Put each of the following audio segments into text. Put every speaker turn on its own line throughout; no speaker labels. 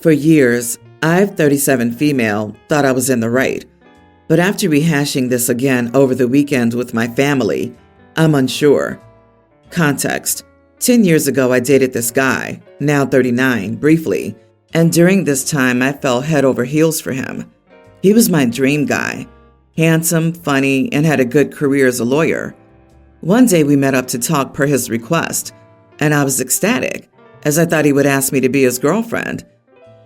For years, I've 37 female thought I was in the right, but after rehashing this again over the weekend with my family, I'm unsure. Context: 10 years ago I dated this guy, now 39, briefly, and during this time I fell head over heels for him. He was my dream guy, handsome, funny, and had a good career as a lawyer. One day we met up to talk per his request, and I was ecstatic, as I thought he would ask me to be his girlfriend.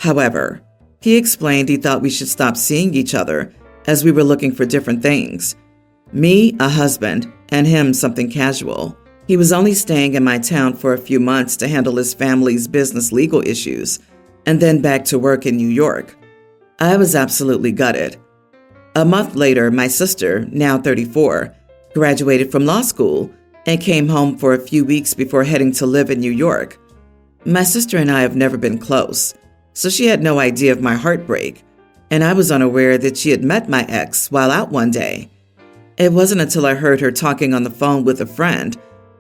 However, he explained he thought we should stop seeing each other as we were looking for different things. Me, a husband, and him something casual. He was only staying in my town for a few months to handle his family's business legal issues, and then back to work in New York. I was absolutely gutted. A month later, my sister, now 34, graduated from law school and came home for a few weeks before heading to live in New York. My sister and I have never been close, so she had no idea of my heartbreak, and I was unaware that she had met my ex while out one day. It wasn't until I heard her talking on the phone with a friend,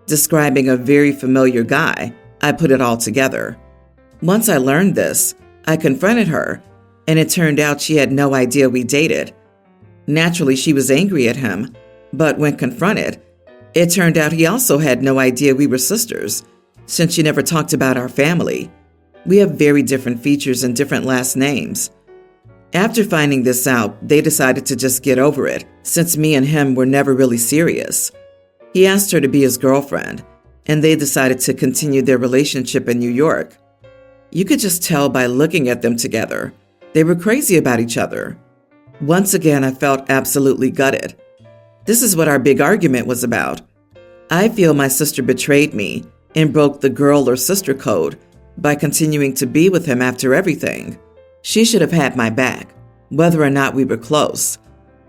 describing a very familiar guy, I put it all together. Once I learned this, I confronted her, and it turned out she had no idea we dated. Naturally, she was angry at him, but when confronted, it turned out he also had no idea we were sisters, since she never talked about our family. We have very different features and different last names. After finding this out, they decided to just get over it, since me and him were never really serious. He asked her to be his girlfriend, and they decided to continue their relationship in New York. You could just tell by looking at them together. They were crazy about each other. Once again, I felt absolutely gutted. This is what our big argument was about. I feel my sister betrayed me and broke the girl or sister code by continuing to be with him after everything. She should have had my back, whether or not we were close.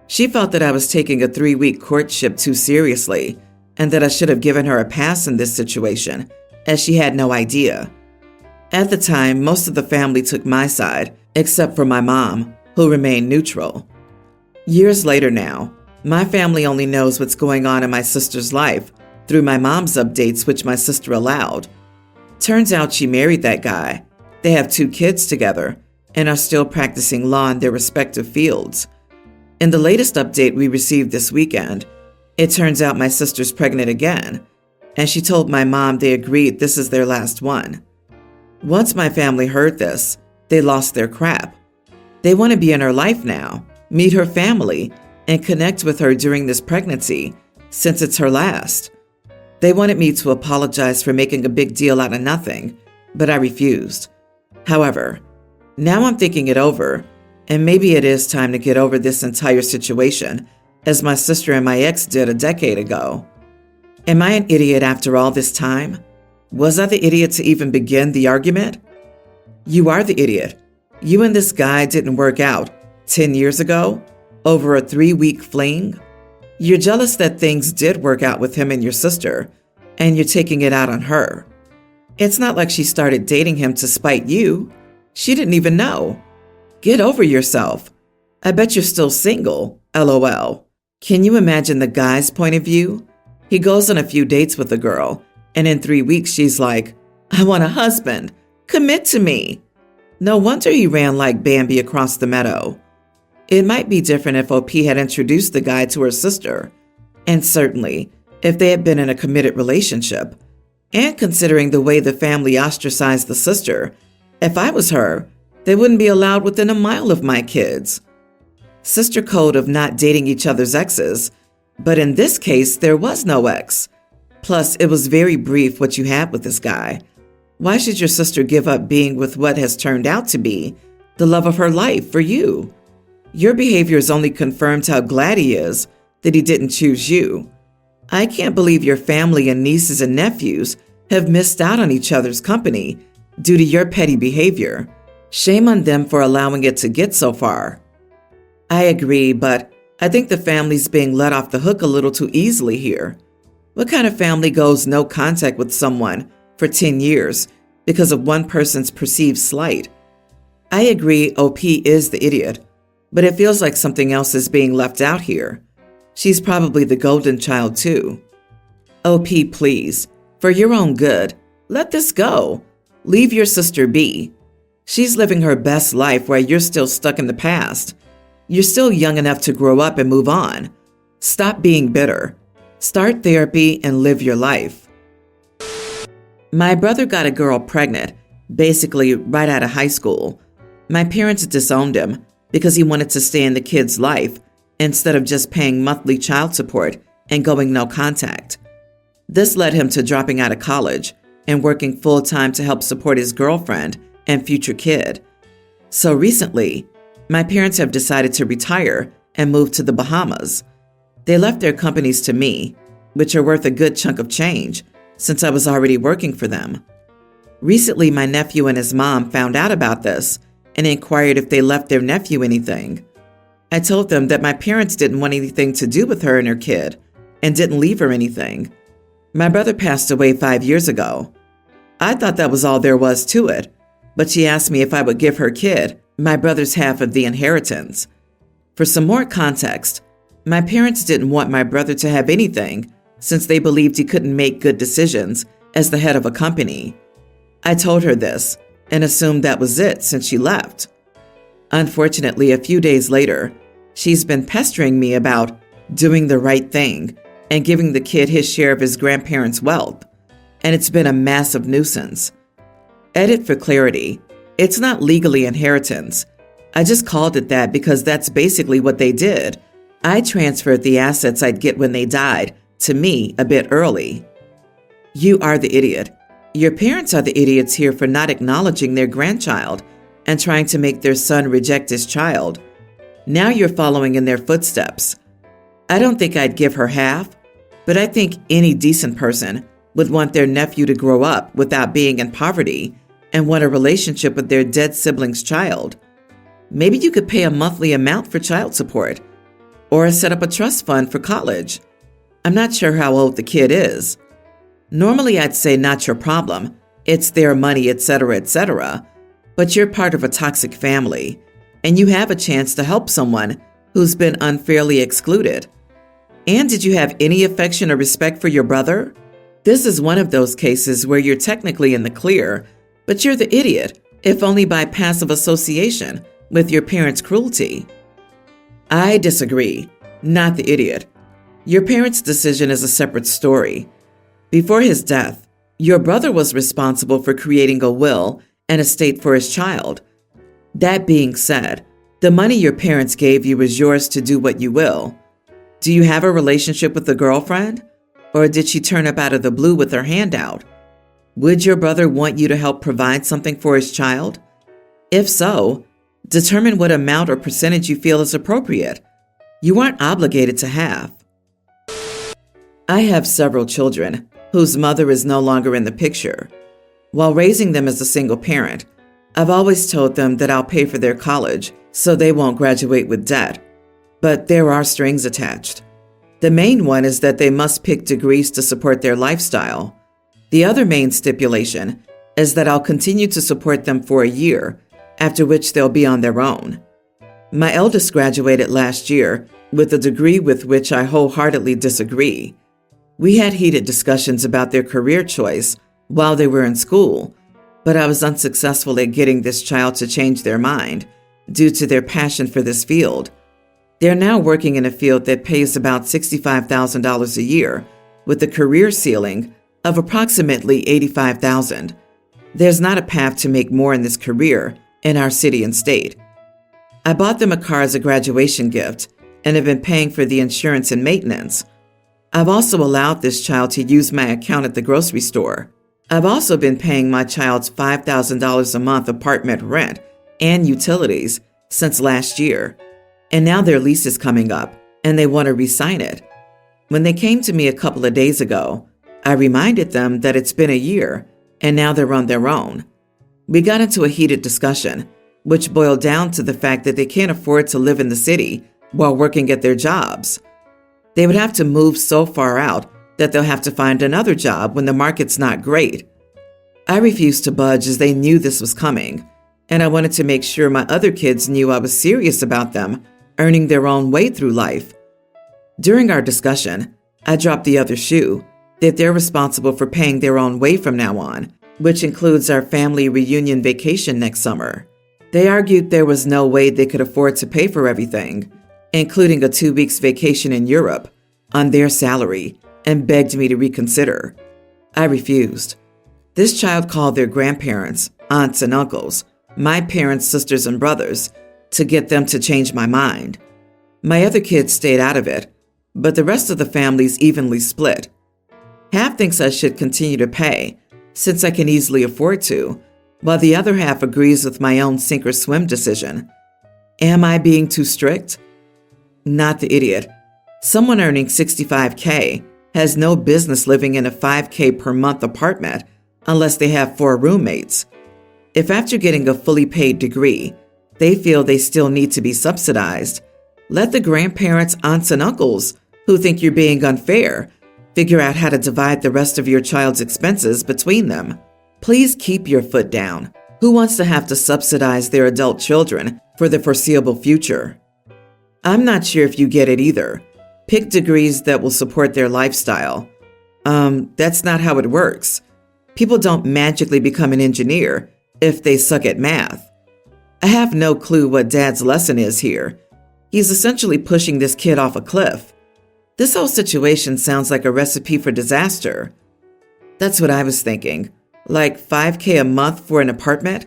She felt that I was taking a 3-week courtship too seriously and that I should have given her a pass in this situation, as she had no idea. At the time, most of the family took my side, except for my mom, who remained neutral. Years later now, my family only knows what's going on in my sister's life through my mom's updates, which my sister allowed. Turns out she married that guy. They have 2 kids together and are still practicing law in their respective fields. In the latest update we received this weekend, it turns out my sister's pregnant again, and she told my mom they agreed this is their last one. Once my family heard this, they lost their crap. They want to be in her life now, meet her family, and connect with her during this pregnancy, since it's her last. They wanted me to apologize for making a big deal out of nothing, but I refused. However, now I'm thinking it over, and maybe it is time to get over this entire situation, as my sister and my ex did a decade ago. Am I an idiot after all this time? Was I the idiot to even begin the argument? You are the idiot. You and this guy didn't work out 10 years ago over a 3-week fling. You're jealous that things did work out with him and your sister, and you're taking it out on her. It's not like she started dating him to spite you. She didn't even know. Get over yourself. I bet you're still single, LOL. Can you imagine the guy's point of view? He goes on a few dates with a girl, and in 3 weeks she's like, I want a husband. Commit to me. No wonder he ran like Bambi across the meadow. It might be different if OP had introduced the guy to her sister, and certainly if they had been in a committed relationship. And considering the way the family ostracized the sister, if I was her, they wouldn't be allowed within a mile of my kids. Sister code of not dating each other's exes, but in this case, there was no ex. Plus, it was very brief what you had with this guy. Why should your sister give up being with what has turned out to be the love of her life for you? Your behavior has only confirmed how glad he is that he didn't choose you. I can't believe your family and nieces and nephews have missed out on each other's company due to your petty behavior. Shame on them for allowing it to get so far. I agree, but I think the family's being let off the hook a little too easily here. What kind of family goes no contact with someone for 10 years because of one person's perceived slight? I agree OP is the idiot, but it feels like something else is being left out here. She's probably the golden child too. OP, please, for your own good, let this go. Leave your sister be. She's living her best life while you're still stuck in the past. You're still young enough to grow up and move on. Stop being bitter. Start therapy and live your life. My brother got a girl pregnant, basically right out of high school. My parents disowned him because he wanted to stay in the kid's life instead of just paying monthly child support and going no contact. This led him to dropping out of college and working full-time to help support his girlfriend and future kid. So recently, my parents have decided to retire and move to the Bahamas. They left their companies to me, which are worth a good chunk of change since I was already working for them. Recently, my nephew and his mom found out about this and inquired if they left their nephew anything. I told them that my parents didn't want anything to do with her and her kid and didn't leave her anything. My brother passed away 5 years ago. I thought that was all there was to it, but she asked me if I would give her kid my brother's half of the inheritance. For some more context, my parents didn't want my brother to have anything since they believed he couldn't make good decisions as the head of a company. I told her this and assumed that was it since she left. Unfortunately, a few days later, she's been pestering me about doing the right thing and giving the kid his share of his grandparents' wealth, and it's been a massive nuisance. Edit for clarity. It's not legally inheritance. I just called it that because that's basically what they did. I transferred the assets I'd get when they died to me a bit early. You are the idiot. Your parents are the idiots here for not acknowledging their grandchild and trying to make their son reject his child. Now you're following in their footsteps. I don't think I'd give her half, but I think any decent person would want their nephew to grow up without being in poverty and want a relationship with their dead sibling's child. Maybe you could pay a monthly amount for child support or set up a trust fund for college. I'm not sure how old the kid is. Normally I'd say not your problem, it's their money, etc., etc., but you're part of a toxic family and you have a chance to help someone who's been unfairly excluded. And did you have any affection or respect for your brother? This is one of those cases where you're technically in the clear, but you're the idiot, if only by passive association with your parents' cruelty. I disagree. Not the idiot. Your parents' decision is a separate story. Before his death, your brother was responsible for creating a will and estate for his child. That being said, the money your parents gave you is yours to do what you will. Do you have a relationship with the girlfriend? Or did she turn up out of the blue with her hand out? Would your brother want you to help provide something for his child? If so, determine what amount or percentage you feel is appropriate. You aren't obligated to half. I have several children whose mother is no longer in the picture. While raising them as a single parent, I've always told them that I'll pay for their college so they won't graduate with debt. But there are strings attached. The main one is that they must pick degrees to support their lifestyle. The other main stipulation is that I'll continue to support them for a year, after which they'll be on their own. My eldest graduated last year with a degree with which I wholeheartedly disagree. We had heated discussions about their career choice while they were in school, but I was unsuccessful at getting this child to change their mind due to their passion for this field. They're now working in a field that pays about $65,000 a year, with a career ceiling of approximately $85,000. There's not a path to make more in this career in our city and state. I bought them a car as a graduation gift and have been paying for the insurance and maintenance. I've also allowed this child to use my account at the grocery store. I've also been paying my child's $5,000 a month apartment rent and utilities since last year. And now their lease is coming up and they want to re-sign it. When they came to me a couple of days ago, I reminded them that it's been a year and now they're on their own. We got into a heated discussion, which boiled down to the fact that they can't afford to live in the city while working at their jobs. They would have to move so far out that they'll have to find another job when the market's not great. I refused to budge as they knew this was coming, and I wanted to make sure my other kids knew I was serious about them earning their own way through life. During our discussion, I dropped the other shoe, that they're responsible for paying their own way from now on, which includes our family reunion vacation next summer. They argued there was no way they could afford to pay for everything, including a 2 weeks vacation in Europe, on their salary, and begged me to reconsider. I refused. This child called their grandparents, aunts and uncles, my parents' sisters and brothers, to get them to change my mind. My other kids stayed out of it, but the rest of the family's evenly split. Half thinks I should continue to pay, since I can easily afford to, while the other half agrees with my own sink or swim decision. Am I being too strict? Not the idiot. Someone earning $65K has no business living in a $5K per month apartment unless they have 4 roommates. If after getting a fully paid degree, they feel they still need to be subsidized, let the grandparents, aunts, and uncles who think you're being unfair figure out how to divide the rest of your child's expenses between them. Please keep your foot down. Who wants to have to subsidize their adult children for the foreseeable future? I'm not sure if you get it either. Pick degrees that will support their lifestyle. That's not how it works. People don't magically become an engineer if they suck at math. I have no clue what Dad's lesson is here. He's essentially pushing this kid off a cliff. This whole situation sounds like a recipe for disaster. That's what I was thinking. Like $5K a month for an apartment?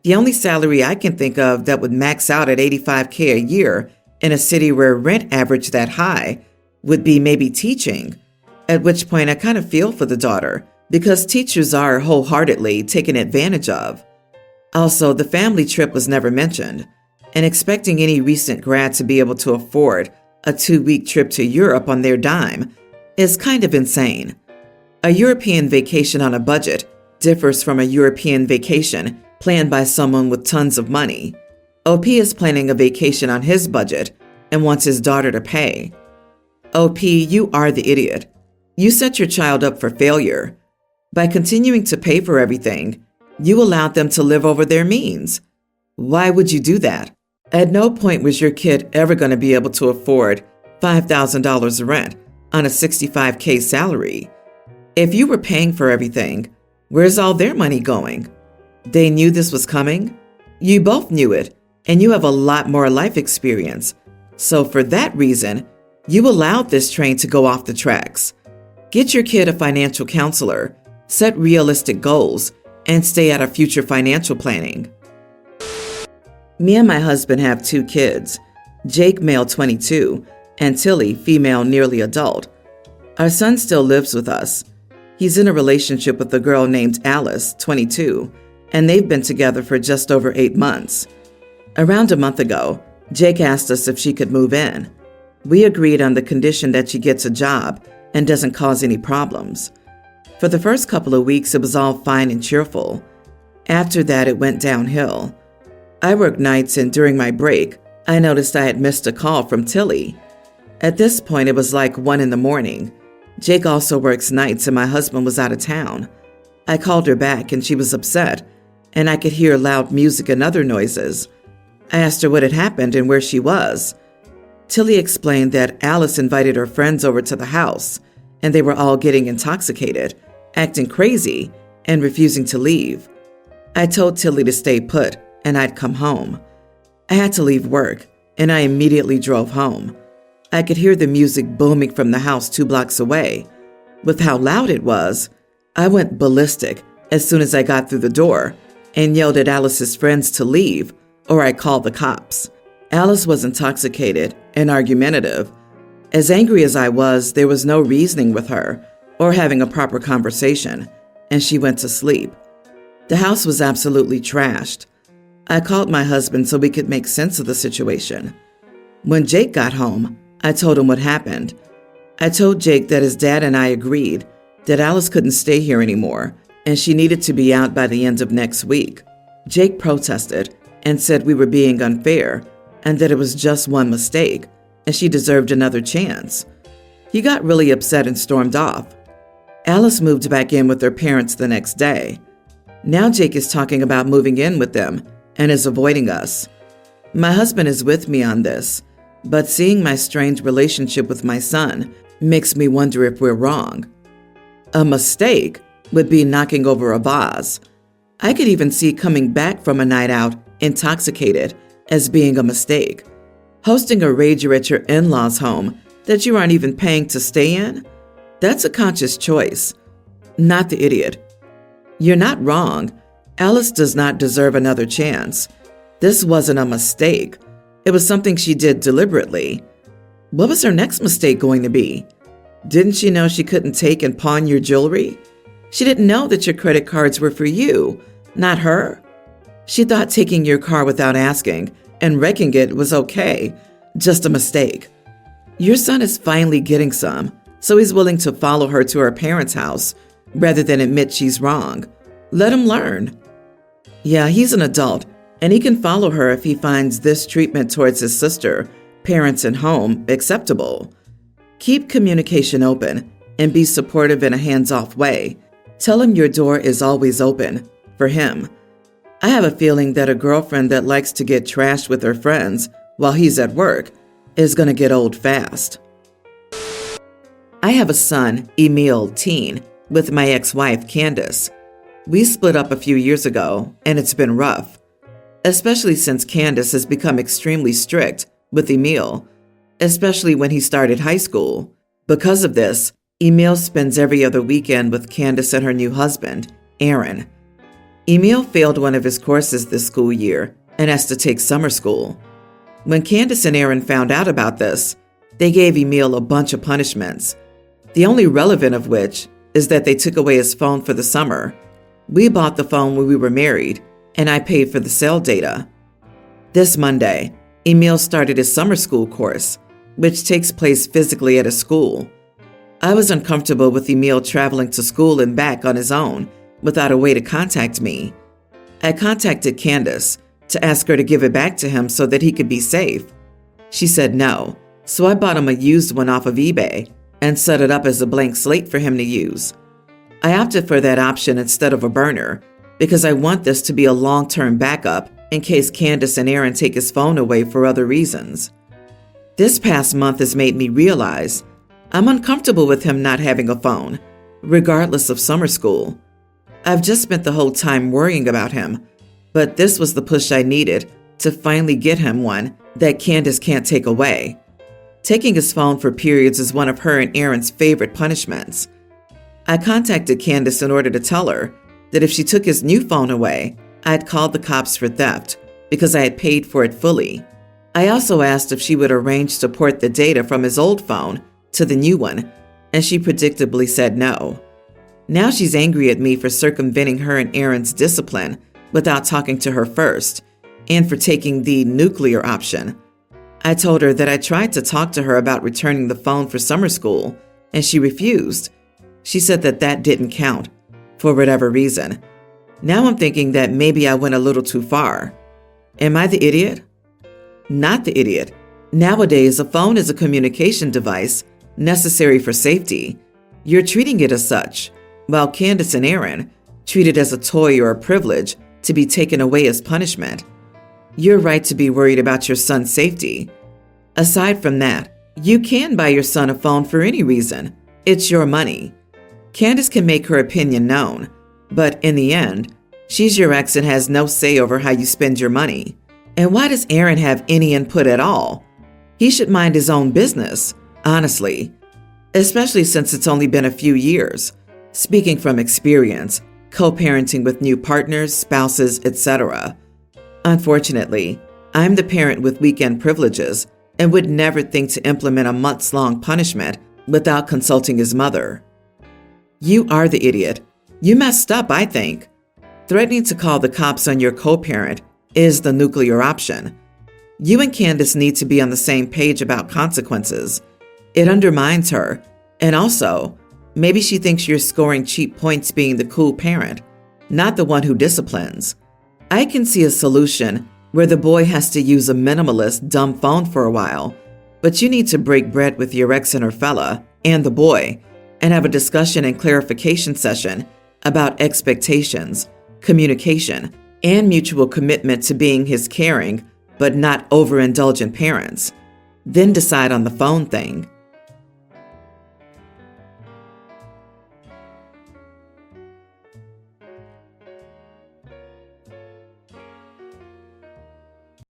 The only salary I can think of that would max out at $85K a year in a city where rent averaged that high would be maybe teaching, at which point I kind of feel for the daughter because teachers are wholeheartedly taken advantage of. Also, the family trip was never mentioned, and expecting any recent grad to be able to afford a 2-week trip to Europe on their dime is kind of insane. A European vacation on a budget differs from a European vacation planned by someone with tons of money. OP is planning a vacation on his budget and wants his daughter to pay. OP, you are the idiot. You set your child up for failure. By continuing to pay for everything, you allowed them to live over their means. Why would you do that? At no point was your kid ever going to be able to afford $5,000 rent on a $65K salary. If you were paying for everything, where's all their money going? They knew this was coming. You both knew it, and you have a lot more life experience. So for that reason, you allowed this train to go off the tracks. Get your kid a financial counselor, set realistic goals, and stay out of future financial planning. Me and my husband have 2 kids, Jake, male 22, and Tilly, female nearly adult. Our son still lives with us. He's in a relationship with a girl named Alice, 22, and they've been together for just over 8 months. Around a month ago, Jake asked us if she could move in. We agreed on the condition that she gets a job and doesn't cause any problems. For the first couple of weeks, it was all fine and cheerful. After that, it went downhill. I work nights, and during my break, I noticed I had missed a call from Tilly. At this point, it was like 1 a.m. Jake also works nights, and my husband was out of town. I called her back, and she was upset, and I could hear loud music and other noises. I asked her what had happened and where she was. Tilly explained that Alice invited her friends over to the house, and they were all getting intoxicated, acting crazy, and refusing to leave. I told Tilly to stay put, and I'd come home. I had to leave work, and I immediately drove home. I could hear the music booming from the house 2 blocks away. With how loud it was, I went ballistic as soon as I got through the door and yelled at Alice's friends to leave, or I called the cops. Alice was intoxicated and argumentative. As angry as I was, there was no reasoning with her or having a proper conversation, and she went to sleep. The house was absolutely trashed. I called my husband so we could make sense of the situation. When Jake got home, I told him what happened. I told Jake that his dad and I agreed that Alice couldn't stay here anymore and she needed to be out by the end of next week. Jake protested and said we were being unfair and that it was just one mistake and she deserved another chance. He got really upset and stormed off. Alice moved back in with her parents the next day. Now Jake is talking about moving in with them and is avoiding us. My husband is with me on this, but seeing my strained relationship with my son makes me wonder if we're wrong. A mistake? would be knocking over a vase. I could even see coming back from a night out intoxicated as being a mistake. Hosting a rager at your in-laws' home that you aren't even paying to stay in? That's a conscious choice, not the idiot. You're not wrong. Alice does not deserve another chance. This wasn't a mistake. It was something she did deliberately. What was her next mistake going to be? Didn't she know she couldn't take and pawn your jewelry? She didn't know that your credit cards were for you, not her. She thought taking your car without asking and wrecking it was okay, just a mistake. Your son is finally getting some, so he's willing to follow her to her parents' house rather than admit she's wrong. Let him learn. Yeah, he's an adult, and he can follow her if he finds this treatment towards his sister, parents, and home acceptable. Keep communication open and be supportive in a hands-off way. Tell him your door is always open for him. I have a feeling that a girlfriend that likes to get trashed with her friends while he's at work is going to get old fast. I have a son, Emil, teen, with my ex-wife, Candace. We split up a few years ago, and it's been rough, especially since Candace has become extremely strict with Emil, especially when he started high school. Because of this, Emil spends every other weekend with Candace and her new husband, Aaron. Emil failed one of his courses this school year and has to take summer school. When Candace and Aaron found out about this, they gave Emil a bunch of punishments, the only relevant of which is that they took away his phone for the summer. We bought the phone when we were married, and I paid for the cell data. This Monday, Emil started his summer school course, which takes place physically at a school. I was uncomfortable with Emil traveling to school and back on his own without a way to contact me. I contacted Candace to ask her to give it back to him so that he could be safe. She said no, so I bought him a used one off of eBay and set it up as a blank slate for him to use. I opted for that option instead of a burner because I want this to be a long-term backup in case Candace and Aaron take his phone away for other reasons. This past month has made me realize I'm uncomfortable with him not having a phone, regardless of summer school. I've just spent the whole time worrying about him, but this was the push I needed to finally get him one that Candace can't take away. Taking his phone for periods is one of her and Aaron's favorite punishments. I contacted Candace in order to tell her that if she took his new phone away, I'd call the cops for theft because I had paid for it fully. I also asked if she would arrange to port the data from his old phone to the new one, and she predictably said no. Now she's angry at me for circumventing her and Aaron's discipline without talking to her first, and for taking the nuclear option. I told her that I tried to talk to her about returning the phone for summer school, and she refused. She said that that didn't count, for whatever reason. Now I'm thinking that maybe I went a little too far. Am I the idiot? Not the idiot. Nowadays, a phone is a communication device necessary for safety. You're treating it as such, while Candace and Aaron treat it as a toy or a privilege to be taken away as punishment. You're right to be worried about your son's safety. Aside from that, you can buy your son a phone for any reason. It's your money. Candace can make her opinion known, but in the end, she's your ex and has no say over how you spend your money. And why does Aaron have any input at all? He should mind his own business, honestly, especially since it's only been a few years. Speaking from experience, co-parenting with new partners, spouses, etc. Unfortunately, I'm the parent with weekend privileges and would never think to implement a months-long punishment without consulting his mother. You are the idiot. You messed up, I think. Threatening to call the cops on your co-parent is the nuclear option. You and Candace need to be on the same page about consequences. It undermines her, and also, maybe she thinks you're scoring cheap points being the cool parent, not the one who disciplines. I can see a solution where the boy has to use a minimalist, dumb phone for a while, but you need to break bread with your ex and her fella, and the boy, and have a discussion and clarification session about expectations, communication, and mutual commitment to being his caring, but not overindulgent parents. Then decide on the phone thing.